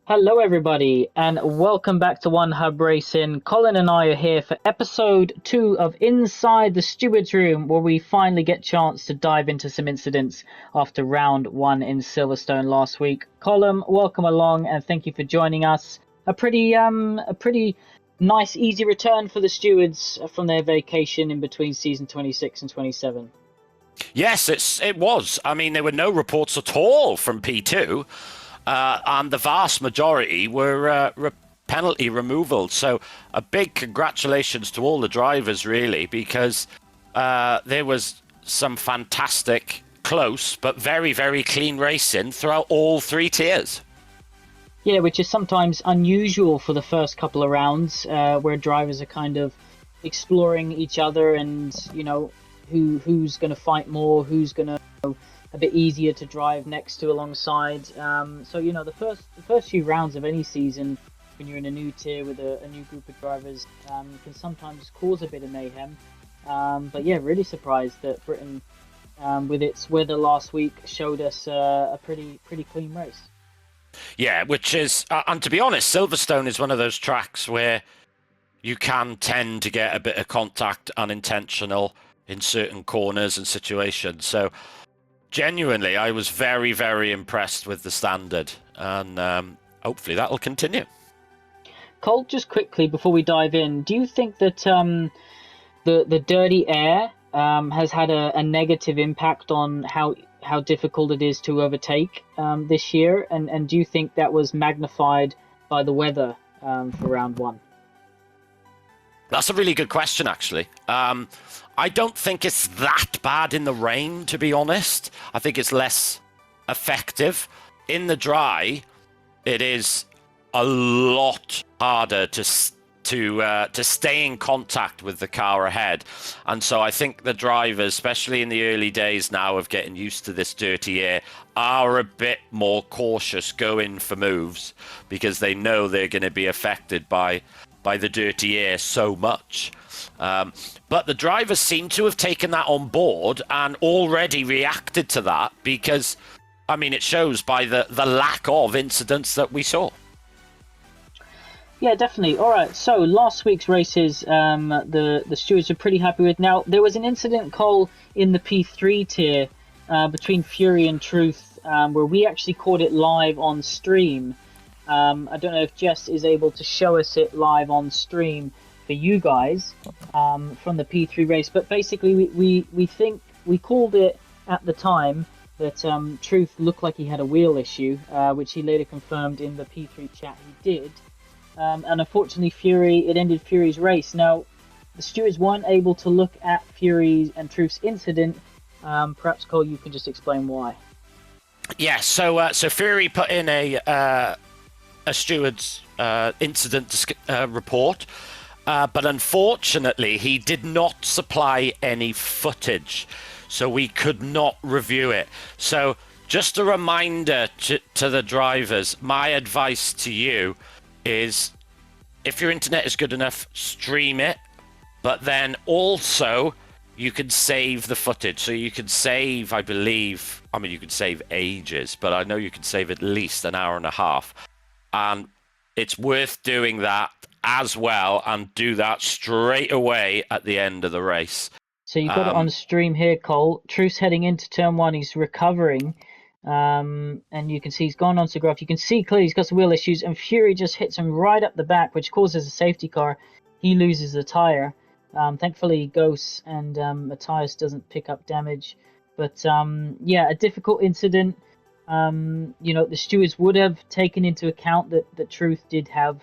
Hello, everybody, and welcome back to One Hub Racing. Colin and I are here for episode 2 of Inside the Stewards Room, where we finally get a chance to dive into some incidents after round 1 in Silverstone last week. Colin, welcome along, and thank you for joining us. A pretty nice, easy return for the Stewards from their vacation in between season 26 and 27. Yes, it was. I mean, there were no reports at all from P2. And the vast majority were penalty removal. So a big congratulations to all the drivers, really, because there was some fantastic, close, but very, very clean racing throughout all 3 tiers. Yeah, which is sometimes unusual for the first couple of rounds, where drivers are kind of exploring each other and, you know, who's going to fight more, who's going to a bit easier to drive next to alongside. So, you know, the first few rounds of any season, when you're in a new tier with a new group of drivers, can sometimes cause a bit of mayhem. But yeah, really surprised that Britain, with its weather last week, showed us a pretty clean race. Yeah, which is, and to be honest, Silverstone is one of those tracks where you can tend to get a bit of contact unintentional in certain corners and situations. So genuinely, I was very, very impressed with the standard, and hopefully that'll continue. Colt, just quickly before we dive in, do you think that the dirty air has had a negative impact on how difficult it is to overtake this year, and do you think that was magnified by the weather for round 1? That's a really good question, actually. I don't think it's that bad in the rain, to be honest. I think it's less effective. In the dry, it is a lot harder to stay in contact with the car ahead. And so I think the drivers, especially in the early days now of getting used to this dirty air, are a bit more cautious going for moves because they know they're going to be affected by the dirty air so much. But the drivers seem to have taken that on board and already reacted to that because, I mean, it shows by the lack of incidents that we saw. Yeah, definitely. All right, so last week's races, the stewards are pretty happy with. Now, there was an incident, Cole, in the P3 tier between Fury and Truth, where we actually caught it live on stream. I don't know if Jess is able to show us it live on stream for you guys from the P3 race, but basically we think we called it at the time that Truth looked like he had a wheel issue, which he later confirmed in the P3 chat he did. And unfortunately, it ended Fury's race. Now, the stewards weren't able to look at Fury's and Truth's incident. Perhaps, Cole, you can just explain why. Yeah, so Fury put in a steward's incident report, but unfortunately, he did not supply any footage, so we could not review it. So just a reminder to the drivers, my advice to you is if your internet is good enough, stream it, but then also you can save the footage. So you can save, I believe, I mean, you can save ages, but I know you can save at least an hour and a half. And it's worth doing that as well, and do that straight away at the end of the race. So you've got it on stream here, Cole. Truth's heading into turn 1, he's recovering. And you can see he's gone onto the graph. You can see clearly he's got some wheel issues, and Fury just hits him right up the back, which causes a safety car. He loses the tire. Thankfully, Ghost and Matthias doesn't pick up damage. But yeah, a difficult incident. You know, the stewards would have taken into account that Truth did have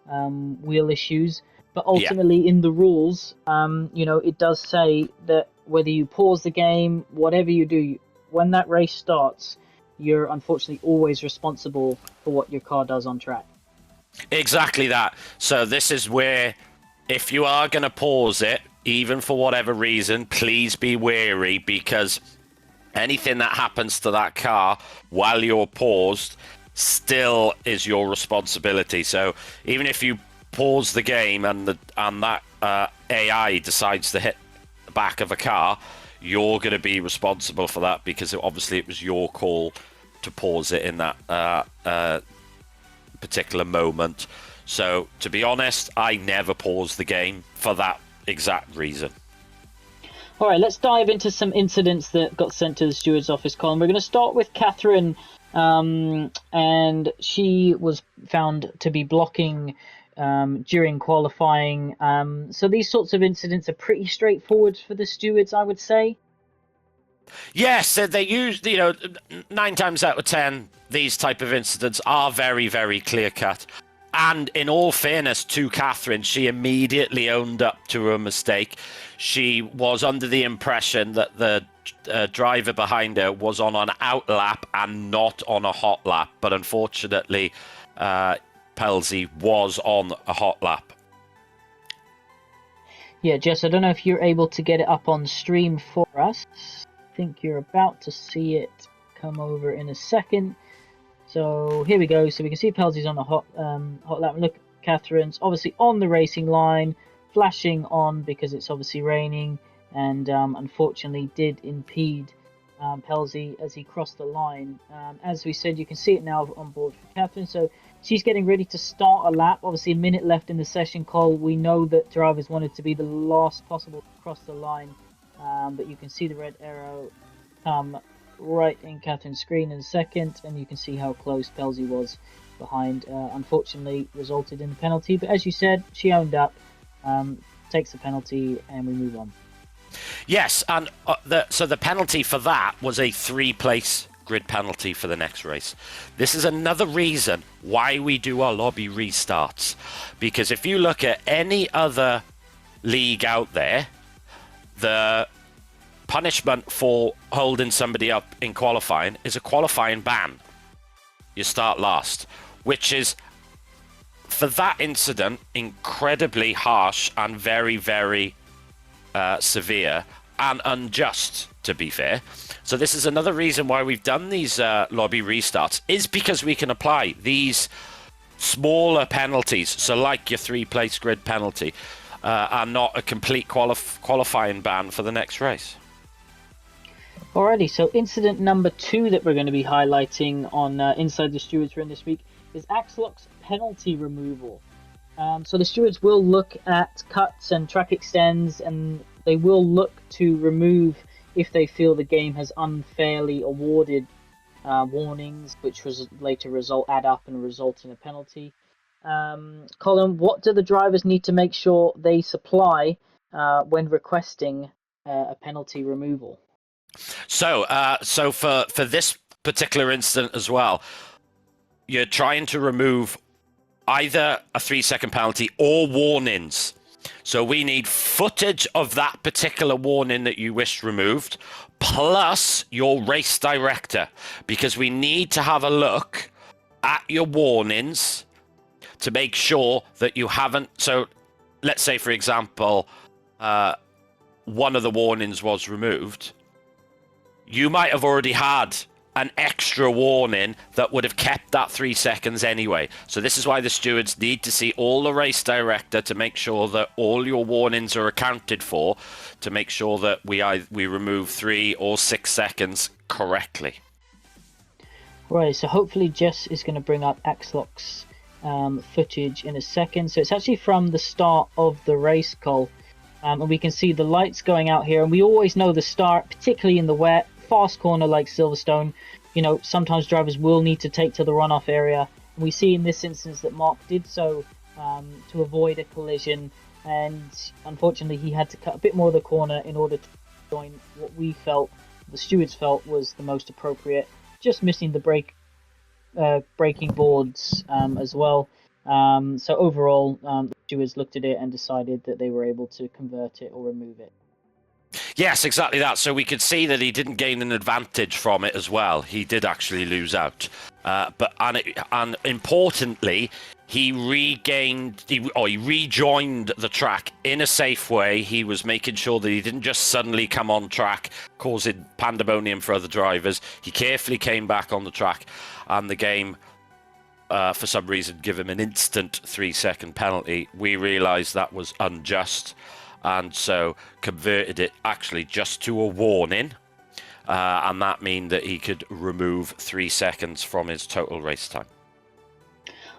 wheel issues, but ultimately in the rules, you know, it does say that whether you pause the game, whatever you do, when that race starts, you're unfortunately always responsible for what your car does on track. Exactly that. So this is where, if you are going to pause it, even for whatever reason, please be wary, because anything that happens to that car while you're paused still is your responsibility. So even if you pause the game and that AI decides to hit the back of a car, you're going to be responsible for that, because obviously it was your call to pause it in that particular moment. So to be honest, I never pause the game for that exact reason. All right, let's dive into some incidents that got sent to the steward's office, Colin. We're going to start with Catherine, and she was found to be blocking during qualifying. So these sorts of incidents are pretty straightforward for the stewards, I would say. Yes, they use, 9 times out of 10, these type of incidents are very, very clear cut. And in all fairness to Catherine, she immediately owned up to her mistake. She was under the impression that the driver behind her was on an out lap and not on a hot lap. But unfortunately, Pelzy was on a hot lap. Yeah, Jess, I don't know if you're able to get it up on stream for us. I think you're about to see it come over in a second. So here we go. So we can see Pelzy's on the hot lap. Look, Catherine's obviously on the racing line, flashing on because it's obviously raining, and unfortunately did impede Pelzy as he crossed the line. As we said, you can see it now on board for Catherine. So she's getting ready to start a lap. Obviously, a minute left in the session, Cole. We know that drivers wanted to be the last possible to cross the line, but you can see the red arrow come right in Catherine's screen in a second, and you can see how close Pelzy was behind. Unfortunately, resulted in a penalty, but as you said, she owned up, takes the penalty, and we move on. Yes, and so the penalty for that was a 3-place grid penalty for the next race. This is another reason why we do our lobby restarts, because if you look at any other league out there, the punishment for holding somebody up in qualifying is a qualifying ban. You start last, which is, for that incident, incredibly harsh and very, very severe and unjust, to be fair. So this is another reason why we've done these lobby restarts, is because we can apply these smaller penalties. So like your 3-place grid penalty, and not a complete qualifying ban for the next race. Alrighty, so incident number 2 that we're going to be highlighting on Inside the Stewards Run this week is Axelock's penalty removal. So the stewards will look at cuts and track extends, and they will look to remove if they feel the game has unfairly awarded warnings, which was later add up and result in a penalty. Colin, what do the drivers need to make sure they supply when requesting a penalty removal? So for this particular incident as well, you're trying to remove either a 3-second penalty or warnings. So we need footage of that particular warning that you wish removed, plus your race director, because we need to have a look at your warnings to make sure that you haven't. So let's say, for example, one of the warnings was removed. You might have already had an extra warning that would have kept that 3 seconds anyway. So this is why the stewards need to see all the race director to make sure that all your warnings are accounted for, to make sure that we remove 3 or 6 seconds correctly. Right, so hopefully Jess is going to bring up Axelock's footage in a second. So it's actually from the start of the race, Cole. And we can see the lights going out here, and we always know the start, particularly in the wet, fast corner like Silverstone, sometimes drivers will need to take to the runoff area. And we see in this instance that Mark did so to avoid a collision, and unfortunately he had to cut a bit more of the corner in order to join what the stewards felt was the most appropriate, just missing the braking boards as well. So overall, the stewards looked at it and decided that they were able to convert it or remove it. Yes, exactly that. So we could see that he didn't gain an advantage from it as well. He did actually lose out. But importantly, he rejoined the track in a safe way. He was making sure that he didn't just suddenly come on track, causing pandemonium for other drivers. He carefully came back on the track, and the game for some reason, give him an instant 3-second penalty. We realised that was unjust, and so converted it actually just to a warning, and that meant that he could remove 3 seconds from his total race time.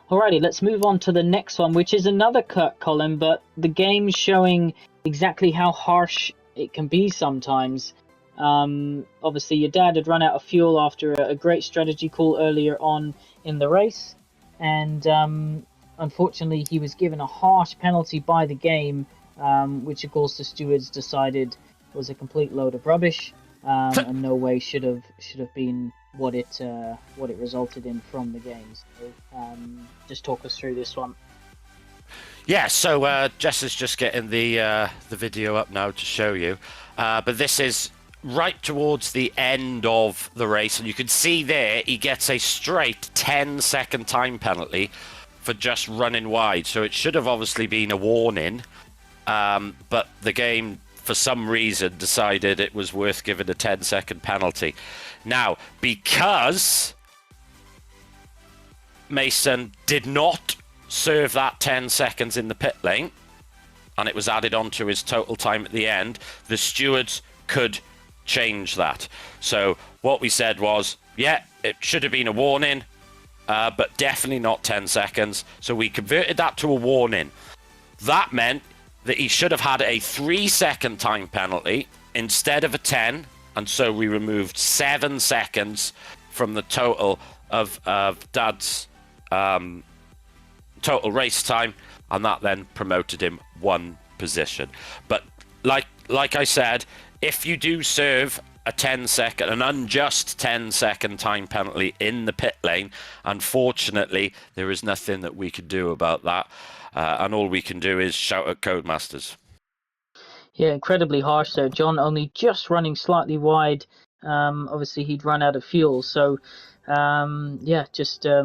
Alrighty, let's move on to the next one, which is another cut, Colin, but the game's showing exactly how harsh it can be sometimes. Obviously, your dad had run out of fuel after a great strategy call earlier on in the race, and unfortunately, he was given a harsh penalty by the game, which of course the stewards decided was a complete load of rubbish, and no way should have been what it resulted in from the game. So, just talk us through this one. Yeah, so Jess is just getting the video up now to show you, but this is right towards the end of the race, and you can see there he gets a straight 10-second time penalty for just running wide. So it should have obviously been a warning, but the game for some reason decided it was worth giving a 10-second penalty. Now, because Mason did not serve that 10 seconds in the pit lane, and it was added onto his total time at the end, the stewards could change that. So what we said was, yeah, it should have been a warning, but definitely not 10 seconds. So we converted that to a warning. That meant that he should have had a 3-second time penalty instead of a 10, and so we removed 7 seconds from the total of Dad's total race time, and that then promoted him 1 position. But like I said, if you do serve an unjust 10-second time penalty in the pit lane, unfortunately, there is nothing that we can do about that. And all we can do is shout at Codemasters. Yeah, incredibly harsh there. John only just running slightly wide. Obviously, he'd run out of fuel. So, just a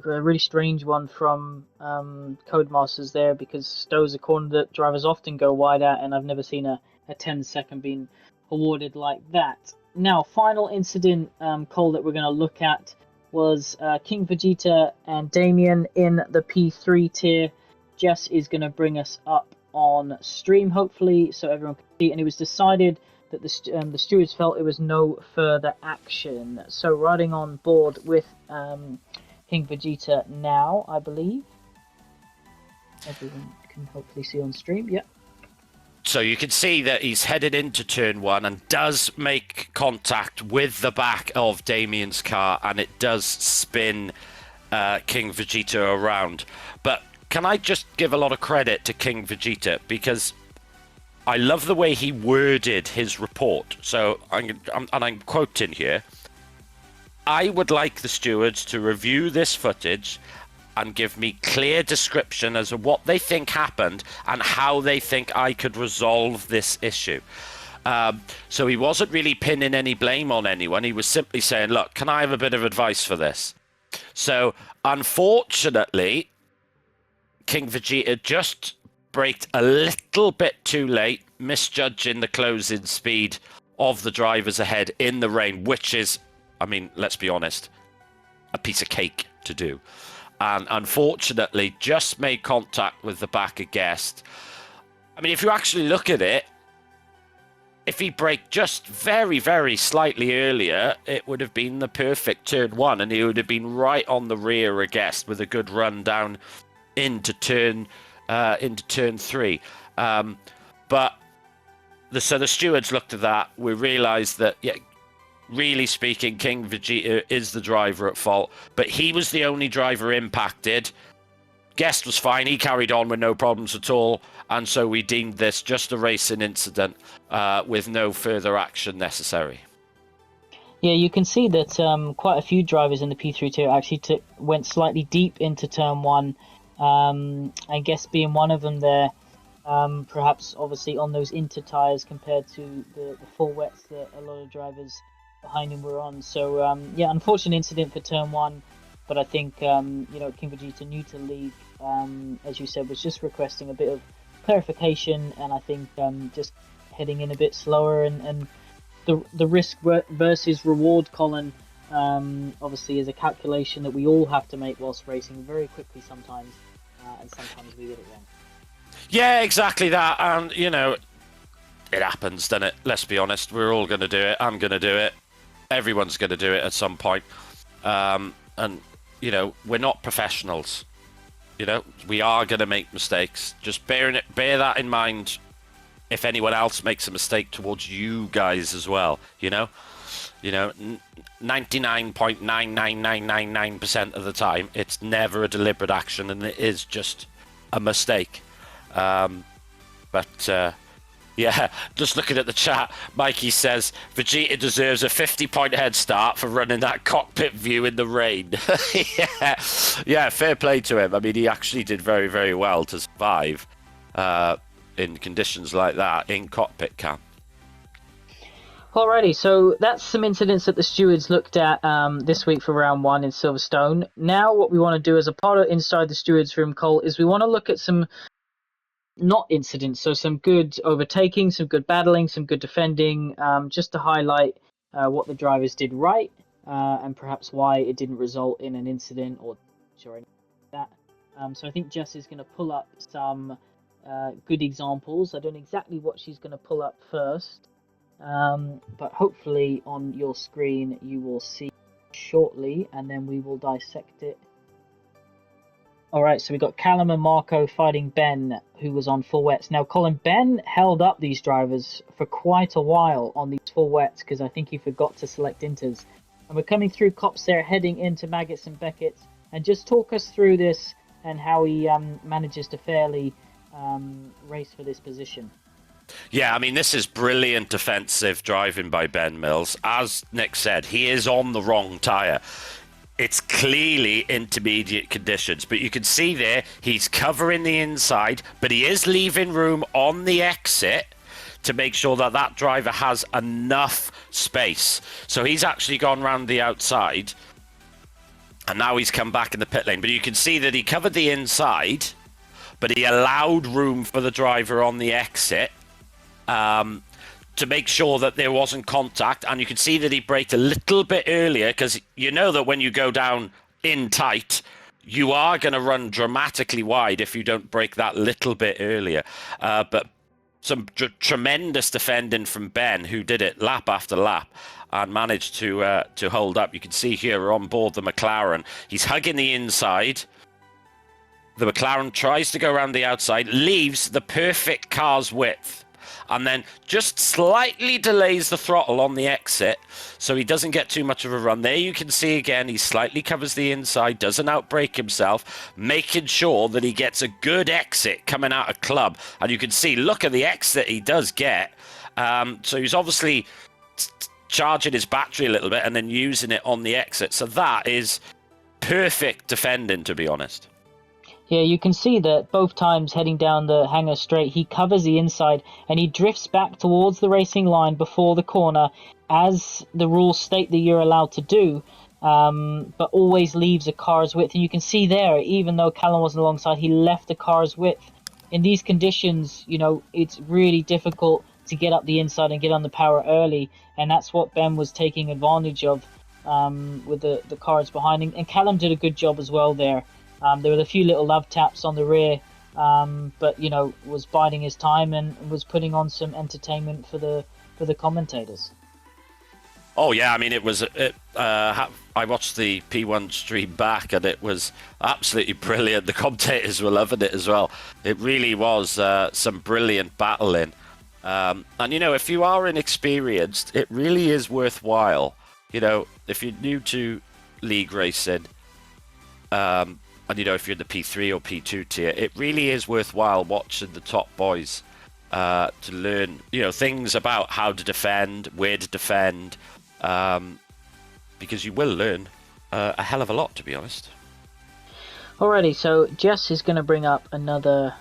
really strange one from Codemasters there, because Stowe's a corner that drivers often go wide at, and I've never seen a 10-second being awarded like that. Now, final incident, Cole, that we're going to look at was King Vegeta and Damien in the P3 tier. Jess is going to bring us up on stream, hopefully, so everyone can see. And it was decided that the stewards felt it was no further action. So riding on board with King Vegeta now, I believe. Everyone can hopefully see on stream. Yep. So you can see that he's headed into turn 1 and does make contact with the back of Damien's car, and it does spin King Vegeta around. But can I just give a lot of credit to King Vegeta, because I love the way he worded his report. So I'm quoting here. I would like the stewards to review this footage and give me clear description as to what they think happened and how they think I could resolve this issue. So he wasn't really pinning any blame on anyone. He was simply saying, look, can I have a bit of advice for this? So unfortunately, King Vegeta just braked a little bit too late, misjudging the closing speed of the drivers ahead in the rain, which is, I mean, let's be honest, a piece of cake to do. And unfortunately, just made contact with the back of Guest. I mean, if you actually look at it, if he braked just very, very slightly earlier, it would have been the perfect turn 1, and he would have been right on the rear of Guest with a good run down into turn 3. So the stewards looked at that. We realised that, yeah, really speaking, King Vegeta is the driver at fault, but he was the only driver impacted. Guest was fine. He carried on with no problems at all, and so we deemed this just a racing incident with no further action necessary. Yeah, you can see that quite a few drivers in the P3 tier actually went slightly deep into turn 1. I guess being one of them there, perhaps obviously on those inter tyres compared to the full wets that a lot of drivers behind him were on. So unfortunate incident for turn 1, but I think King Vegeta new to league, as you said, was just requesting a bit of clarification, and I think just heading in a bit slower, and the risk versus reward, Colin, obviously is a calculation that we all have to make whilst racing very quickly sometimes, and sometimes we get it wrong. Yeah, exactly that. And, it happens, doesn't it? Let's be honest. We're all going to do it. I'm going to do it. Everyone's going to do it at some point. And, we're not professionals. We are going to make mistakes. Just bear that in mind if anyone else makes a mistake towards you guys as well, 99.99999% of the time, it's never a deliberate action and it is just a mistake. Yeah, just looking at the chat, Mikey says Vegeta deserves a 50-point head start for running that cockpit view in the rain. yeah, fair play to him. I mean, he actually did very, very well to survive in conditions like that in cockpit cam. Alrighty, so that's some incidents that the stewards looked at this week for round 1 in Silverstone. Now what we want to do as a part of Inside the Stewards Room, Cole, is we want to look at some not incidents, so some good overtaking, some good battling, some good defending, just to highlight what the drivers did right, and perhaps why it didn't result in an incident or anything like that. So I think Jess is going to pull up some good examples. I don't know exactly what she's going to pull up first, but hopefully on your screen you will see shortly, and then we will dissect it. Alright, so we got Callum and Marco fighting Ben, who was on full wets. Now, Colin, Ben held up these drivers for quite a while on these full wets because I think he forgot to select inters. And we're coming through Cops there, heading into Maggots and Beckett's. And just talk us through this and how he manages to fairly race for this position. Yeah, I mean, this is brilliant defensive driving by Ben Mills. As Nick said, he is on the wrong tyre. It's clearly intermediate conditions, but you can see there he's covering the inside, but he is leaving room on the exit to make sure that that driver has enough space. So he's actually gone round the outside, and now he's come back in the pit lane. But you can see that he covered the inside, but he allowed room for the driver on the exit to make sure that there wasn't contact. And you can see that he braked a little bit earlier, because you know that when you go down in tight, you are going to run dramatically wide if you don't brake that little bit earlier. But some tremendous defending from Ben, who did it lap after lap and managed to hold up. You can see here we're on board the McLaren. He's hugging the inside. The McLaren tries to go around the outside, leaves the perfect car's width, and then just slightly delays the throttle on the exit so he doesn't get too much of a run. There you can see again, he slightly covers the inside, doesn't outbrake himself, making sure that he gets a good exit coming out of club. And you can see, look at the exit he does get. So he's obviously charging his battery a little bit and then using it on the exit. So that is perfect defending, to be honest. Yeah, you can see that both times heading down the hangar straight, he covers the inside and he drifts back towards the racing line before the corner, as the rules state that you're allowed to do, but always leaves a car's width. And you can see there, even though Callum wasn't alongside, he left the car's width. In these conditions, you know, it's really difficult to get up the inside and get on the power early, and that's what Ben was taking advantage of with the cars behind him. And Callum did a good job as well there. There were a few little love taps on the rear, but you know, was biding his time and was putting on some entertainment for the commentators. Oh yeah, I mean it was. I watched the P1 stream back, and it was absolutely brilliant. The commentators were loving it as well. It really was some brilliant battling. And you know, if you are inexperienced, it really is worthwhile. You know, if you're new to league racing, and you know, if you're in the P3 or P2 tier, it really is worthwhile watching the top boys to learn, you know, things about how to defend, where to defend, because you will learn a hell of a lot, to be honest. Alrighty, so Jess is going to bring up another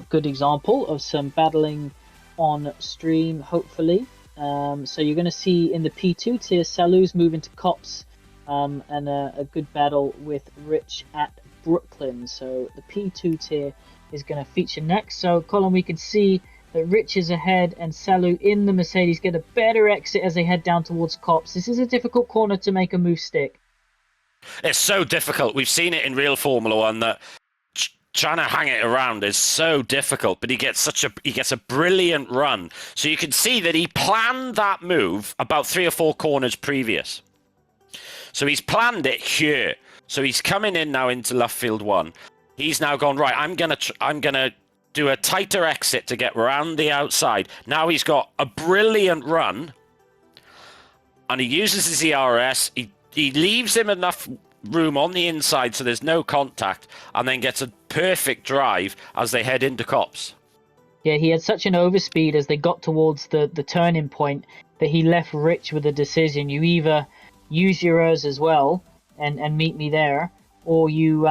good example of some battling on stream, hopefully. So you're going to see in the P2 tier, Salu's moving to Cops, and a good battle with Rich at Brooklyn. So the P2 tier is going to feature next. So Colin, we can see that Rich is ahead and Salu in the Mercedes get a better exit as they head down towards Copse. This is a difficult corner to make a move stick. It's so difficult. We've seen it in real Formula One that trying to hang it around is so difficult, but he gets a brilliant run. So you can see that he planned that move about 3 or 4 corners previous. So he's planned it here. So he's coming in now into left field 1. He's now gone, right, I'm gonna do a tighter exit to get around the outside. Now he's got a brilliant run, and he uses his ERS. He leaves him enough room on the inside so there's no contact, and then gets a perfect drive as they head into Copse. Yeah, he had such an overspeed as they got towards the turning point that he left Rich with a decision. You either use yours as well and meet me there, or you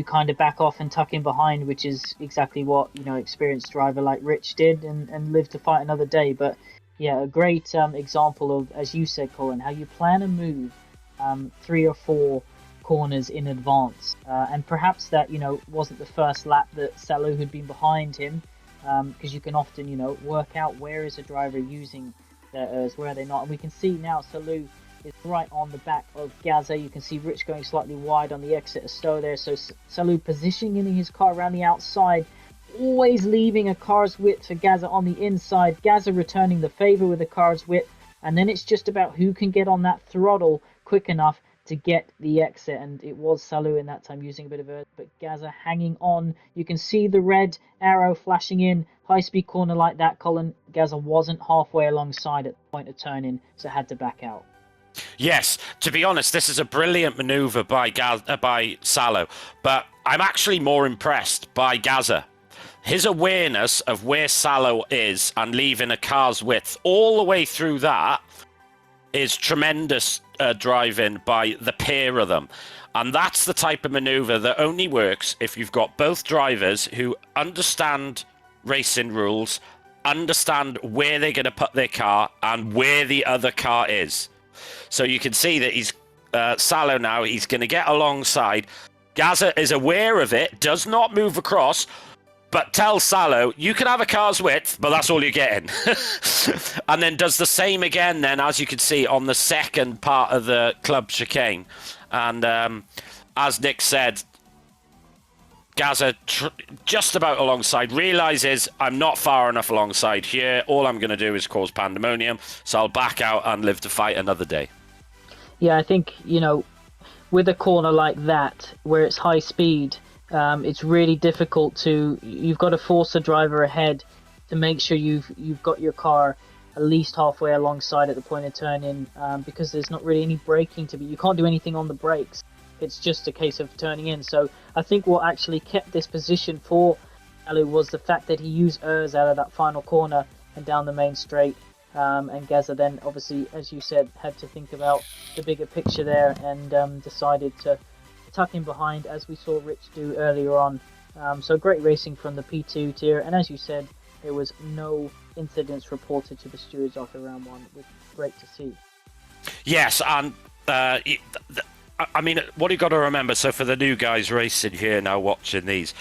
kind of back off and tuck in behind, which is exactly what experienced driver like Rich did, and live to fight another day. But yeah, a great example of, as you said, Colin, how you plan a move 3 or 4 corners in advance, and perhaps that wasn't the first lap that Salu had been behind him, because you can often work out where is a driver using their ERS, where are they not, and we can see now Salu is right on the back of Gaza. You can see Rich going slightly wide on the exit of Stowe there, so Salu positioning his car around the outside, always leaving a car's width for Gaza on the inside, Gaza returning the favour with the car's width, and then it's just about who can get on that throttle quick enough to get the exit, and it was Salu in that time using a bit of ERS, but Gaza hanging on. You can see the red arrow flashing in, high-speed corner like that, Colin. Gaza wasn't halfway alongside at the point of turning, so had to back out. Yes, to be honest, this is a brilliant manoeuvre by Salu, but I'm actually more impressed by Gaza. His awareness of where Salu is and leaving a car's width all the way through that is tremendous driving by the pair of them. And that's the type of manoeuvre that only works if you've got both drivers who understand racing rules, understand where they're going to put their car and where the other car is. So you can see that he's Salu now, he's going to get alongside. Gaza is aware of it, does not move across, but tells Salu, you can have a car's width, but that's all you're getting. And then does the same again then, as you can see, on the second part of the club chicane. And as Nick said, Gaza just about alongside, realises I'm not far enough alongside here. All I'm going to do is cause pandemonium, so I'll back out and live to fight another day. Yeah, I think, with a corner like that, where it's high speed, it's really difficult you've got to force a driver ahead to make sure you've got your car at least halfway alongside at the point of turn-in, because there's not really any braking to be. You can't do anything on the brakes. It's just a case of turning in. So I think what actually kept this position for Salu was the fact that he used ERS out of that final corner and down the main straight. And Gaza then, obviously, as you said, had to think about the bigger picture there and decided to tuck in behind, as we saw Rich do earlier on. So great racing from the P2 tier. And as you said, there was no incidents reported to the stewards after round 1, which was great to see. Yes, and I mean, what you got to remember, so for the new guys racing here now watching these,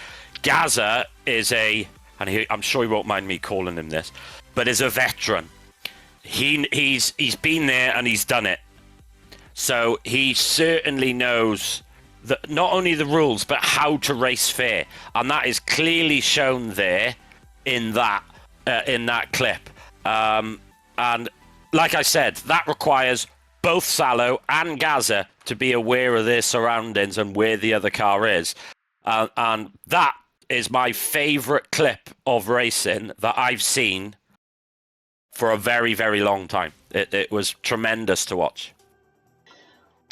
Gaza is I'm sure he won't mind me calling him this, but is a veteran. He's been there and he's done it. So he certainly knows that not only the rules, but how to race fair. And that is clearly shown there in that clip. And like I said, that requires both Salu and Gaza to be aware of their surroundings and where the other car is. And that is my favourite clip of racing that I've seen for a very, very long time. It was tremendous to watch.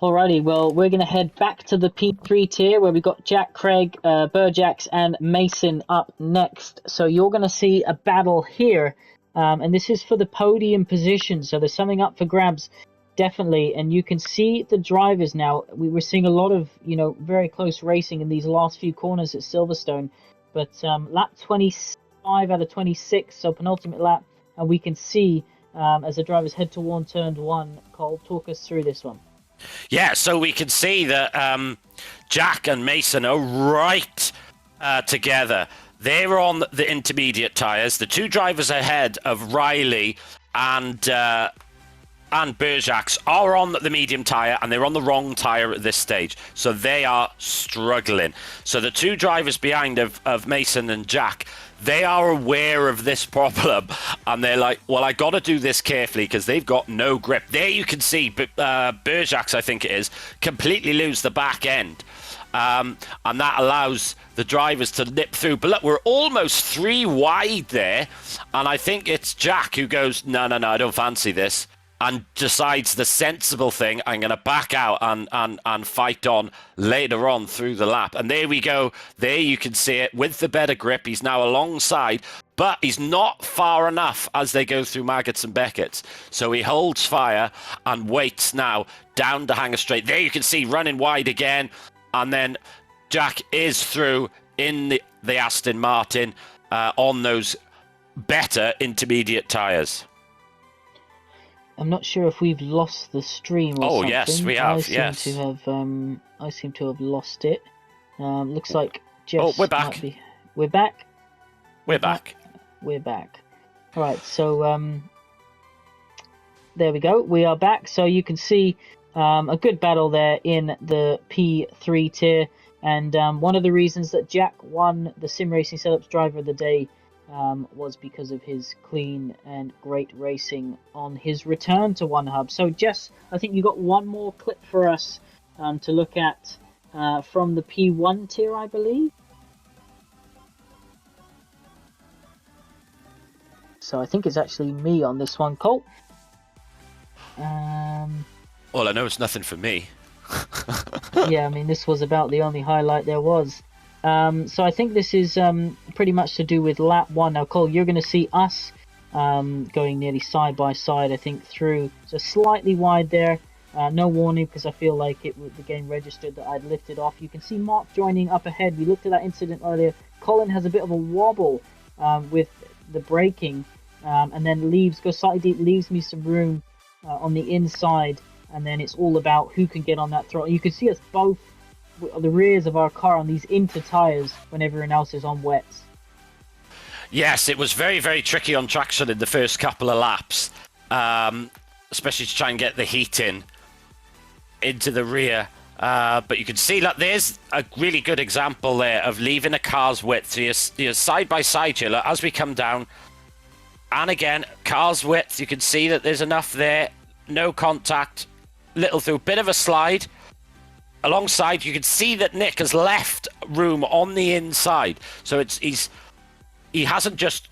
Alrighty, well, we're going to head back to the P3 tier where we've got Jack, Craig, Burjax and Mason up next. So you're going to see a battle here, and this is for the podium position. So there's something up for grabs, definitely. And you can see the drivers now. We were seeing a lot of, very close racing in these last few corners at Silverstone. But lap 25 out of 26, so penultimate lap, and we can see as the drivers head toward turn 1. Cole, talk us through this one. Yeah, so we can see that Jack and Mason are right together. They're on the intermediate tyres. The two drivers ahead of Riley and Berjax are on the medium tyre, and they're on the wrong tyre at this stage. So they are struggling. So the two drivers behind of Mason and Jack, they are aware of this problem, and they're like, well, I got to do this carefully because they've got no grip. There you can see Berjax, I think it is, completely lose the back end. And that allows the drivers to nip through. But look, we're almost 3 wide there, and I think it's Jack who goes, no, I don't fancy this, and decides the sensible thing. I'm going to back out and fight on later on through the lap. And there we go. There you can see it with the better grip. He's now alongside, but he's not far enough as they go through Maggots and Beckett's. So he holds fire and waits now down to Hanger Straight. There you can see running wide again. And then Jack is through in the Aston Martin on those better intermediate tyres. I'm not sure if we've lost the stream or something. Oh, yes, we have, I seem to have lost it. Looks like Jess we're back. might be... We're back? We're back. We're back. All right, so there we go. We are back. So you can see a good battle there in the P3 tier. And one of the reasons that Jack won the Sim Racing Setups Driver of the Day was because of his clean and great racing on his return to One Hub. So Jess, I think you got one more clip for us to look at from the P1 tier, I believe. So I think it's actually me on this one, Colt. Well, I know it's nothing for me. Yeah, I mean, this was about the only highlight there was. So I think this is pretty much to do with lap 1. Now, Cole, you're going to see us going nearly side by side, I think, through. So slightly wide there. No warning because I feel like the game registered that I'd lifted off. You can see Mark joining up ahead. We looked at that incident earlier. Colin has a bit of a wobble with the braking and then goes slightly deep, leaves me some room on the inside. And then it's all about who can get on that throttle. You can see us both, the rears of our car on these inter tyres when everyone else is on wets. Yes, it was very, very tricky on traction in the first couple of laps, especially to try and get the heat into the rear. But you can see that there's a really good example there of leaving a car's width. So you're side by side here. Look, as we come down, and again, car's width, you can see that there's enough there. No contact. Little through, bit of a slide. Alongside, you can see that Nick has left room on the inside. So he hasn't just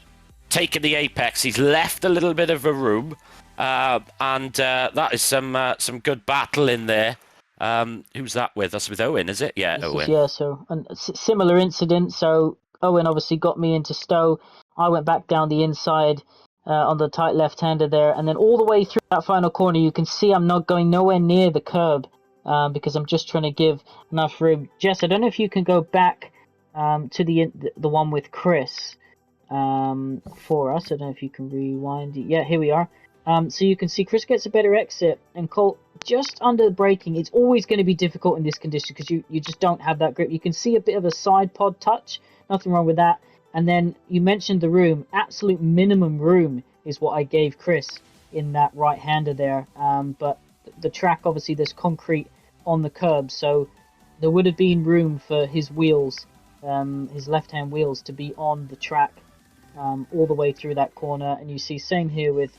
taken the apex, he's left a little bit of a room. And that is some good battle in there. Who's that with? That's with Owen, is it? Yeah, Owen. Yeah, so a similar incident. So Owen obviously got me into Stowe. I went back down the inside on the tight left-hander there. And then all the way through that final corner, you can see I'm not going nowhere near the curb because I'm just trying to give enough room. Jess, I don't know if you can go back to the one with Chris for us. I don't know if you can rewind. Yeah, here we are. So you can see Chris gets a better exit, and Colt just under the braking. It's always going to be difficult in this condition because you just don't have that grip. You can see a bit of a side pod touch. Nothing wrong with that. And then you mentioned the room. Absolute minimum room is what I gave Chris in that right-hander there. But the track, obviously, there's concrete on the curb, so there would have been room for his wheels, his left-hand wheels, to be on the track all the way through that corner. And you see same here with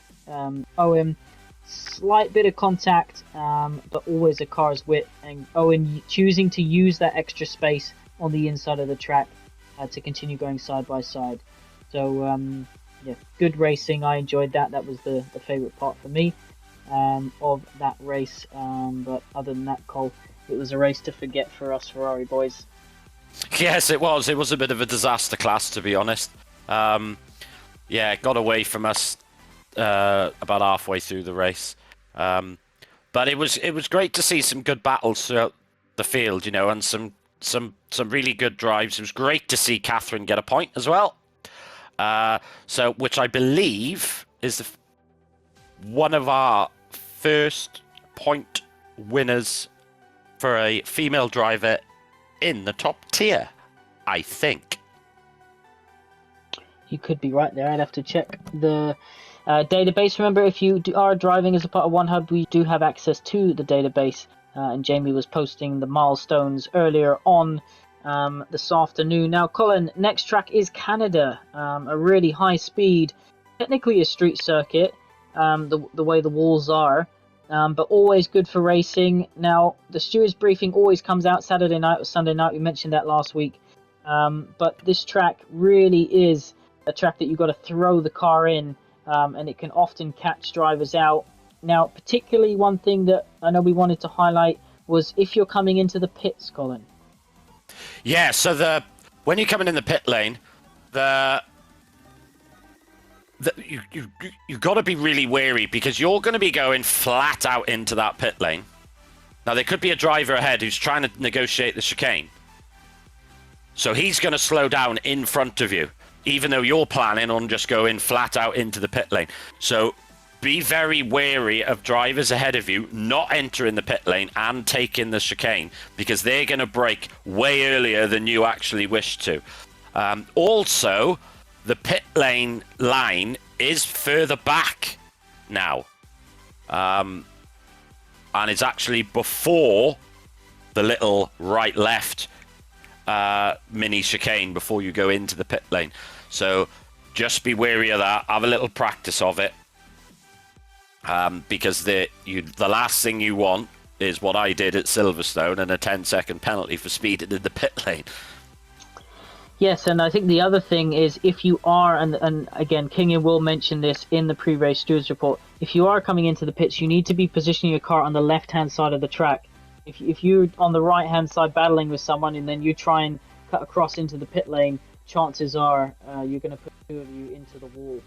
Owen. Slight bit of contact, but always a car's width. And Owen choosing to use that extra space on the inside of the track to continue going side by side. So yeah, good racing. I enjoyed that. That was the favourite part for me of that race. But other than that, Cole, it was a race to forget for us Ferrari boys. Yes, it was. It was a bit of a disaster class, to be honest. Yeah, it got away from us about halfway through the race. But it was great to see some good battles throughout the field, and some really good drives. It was great to see Catherine get a point as well. So, which I believe is one of our first point winners for a female driver in the top tier, I think. You could be right there. I'd have to check the database. Remember, if you are driving as a part of One Hub, we do have access to the database. And Jamie was posting the milestones earlier on this afternoon. Now, Colin, next track is Canada. A really high speed, technically a street circuit, the way the walls are. But always good for racing. Now, the stewards briefing always comes out Saturday night or Sunday night. We mentioned that last week. But this track really is a track that you've got to throw the car in, and it can often catch drivers out. Now, particularly one thing that I know we wanted to highlight was if you're coming into the pits, Colin. Yeah, so when you're coming in the pit lane, you've got to be really wary because you're going to be going flat out into that pit lane. Now, there could be a driver ahead who's trying to negotiate the chicane. So he's going to slow down in front of you, even though you're planning on just going flat out into the pit lane. So be very wary of drivers ahead of you not entering the pit lane and taking the chicane because they're going to brake way earlier than you actually wish to. Also, the pit lane line is further back now. And it's actually before the little right-left mini chicane before you go into the pit lane. So just be wary of that. Have a little practice of it. Because the last thing you want is what I did at Silverstone and a 10-second penalty for speeding in the pit lane. Yes, and I think the other thing is if you are, and again, Kingan will mention this in the pre-race stewards report, if you are coming into the pits, you need to be positioning your car on the left-hand side of the track. If you're on the right-hand side battling with someone and then you try and cut across into the pit lane, chances are you're going to put two of you into the wall.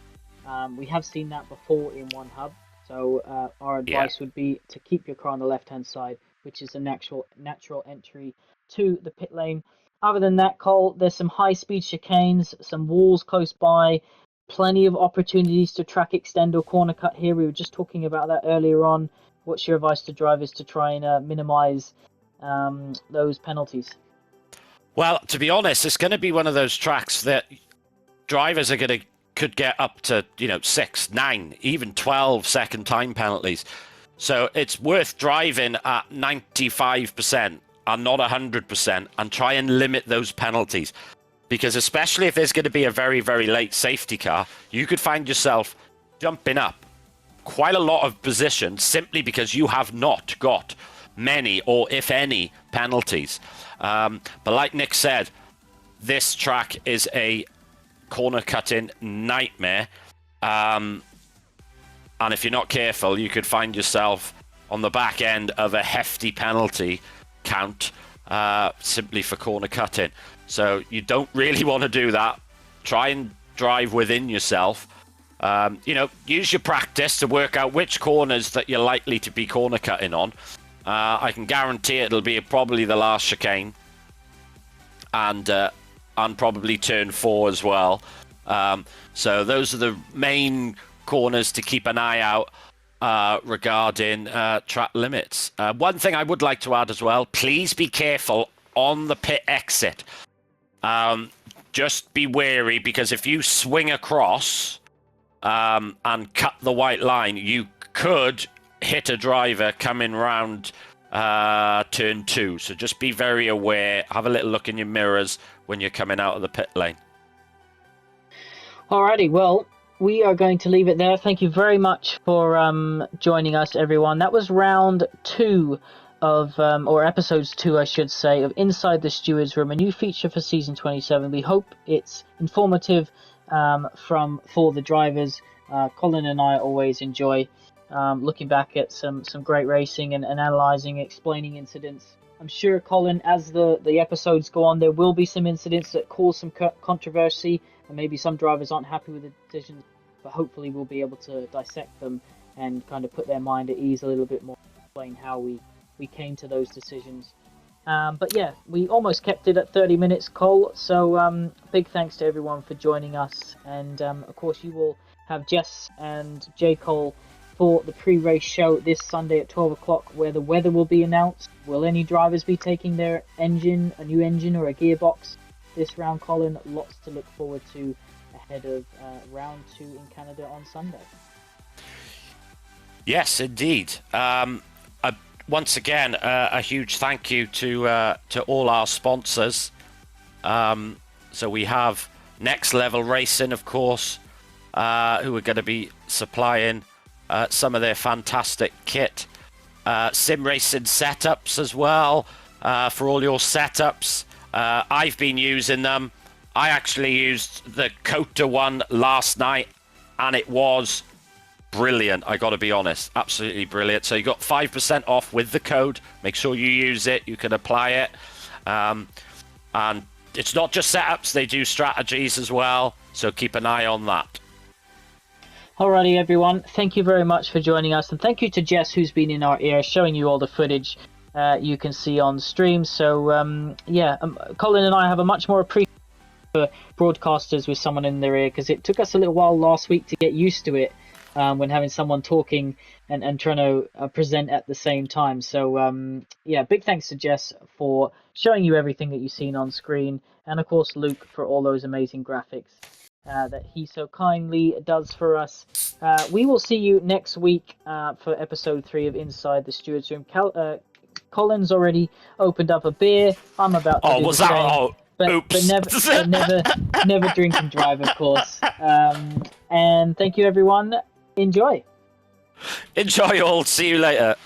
We have seen that before in One Hub, so our advice would be to keep your car on the left-hand side, which is a natural entry to the pit lane. Other than that, Cole, there's some high-speed chicanes, some walls close by, plenty of opportunities to track extend or corner cut here. We were just talking about that earlier on. What's your advice to drivers to try and minimize those penalties? Well, to be honest, it's going to be one of those tracks that drivers could get up to 6, 9, even 12-second time penalties. So it's worth driving at 95%. And not 100%, and try and limit those penalties. Because especially if there's going to be a very, very late safety car, you could find yourself jumping up quite a lot of positions simply because you have not got many, or if any, penalties. But like Nick said, this track is a corner cutting nightmare. And if you're not careful, you could find yourself on the back end of a hefty penalty count simply for corner cutting. So you don't really want to do that. Try and drive within yourself. Use your practice to work out which corners that you're likely to be corner cutting on. I can guarantee it'll be probably the last chicane and probably turn 4 as well. So those are the main corners to keep an eye out regarding track limits. One thing I would like to add as well, please be careful on the pit exit. Just be wary because if you swing across and cut the white line, you could hit a driver coming round turn 2. So just be very aware. Have a little look in your mirrors when you're coming out of the pit lane. Alrighty, well, we are going to leave it there. Thank you very much for joining us, everyone. That was round 2 of, or episodes 2, I should say, of Inside the Stewards Room, a new feature for season 27. We hope it's informative for the drivers. Colin and I always enjoy looking back at some great racing and analysing, explaining incidents. I'm sure, Colin, as the episodes go on, there will be some incidents that cause some controversy, and maybe some drivers aren't happy with the decisions, but hopefully we'll be able to dissect them and kind of put their mind at ease a little bit more, explain how we came to those decisions. But yeah, we almost kept it at 30 minutes, Cole, so big thanks to everyone for joining us, and of course you will have Jess and J. Cole for the pre-race show this Sunday at 12 o'clock, where the weather will be announced. Will any drivers be taking their engine, a new engine or a gearbox this round, Colin? Lots to look forward to ahead of round 2 in Canada on Sunday. Yes, indeed. Once again, a huge thank you to all our sponsors. So we have Next Level Racing, of course, who are going to be supplying some of their fantastic kit. Sim Racing Setups as well, for all your setups. I've been using them. I actually used the Kota one last night, and it was brilliant. I got to be honest, absolutely brilliant. So you got 5% off with the code. Make sure you use it. You can apply it, and it's not just setups; they do strategies as well. So keep an eye on that. Alrighty, everyone. Thank you very much for joining us, and thank you to Jess, who's been in our ear, showing you all the footage you can see on stream. So Colin and I have a much more appreciation for broadcasters with someone in their ear, because it took us a little while last week to get used to it. When having someone talking and trying to present at the same time. So, big thanks to Jess for showing you everything that you've seen on screen. And, of course, Luke for all those amazing graphics that he so kindly does for us. We will see you next week for episode 3 of Inside the Stewards Room. Colin's already opened up a beer. I'm about to do the same. Oops. But never drink and drive, of course. And thank you, everyone. Enjoy all. See you later.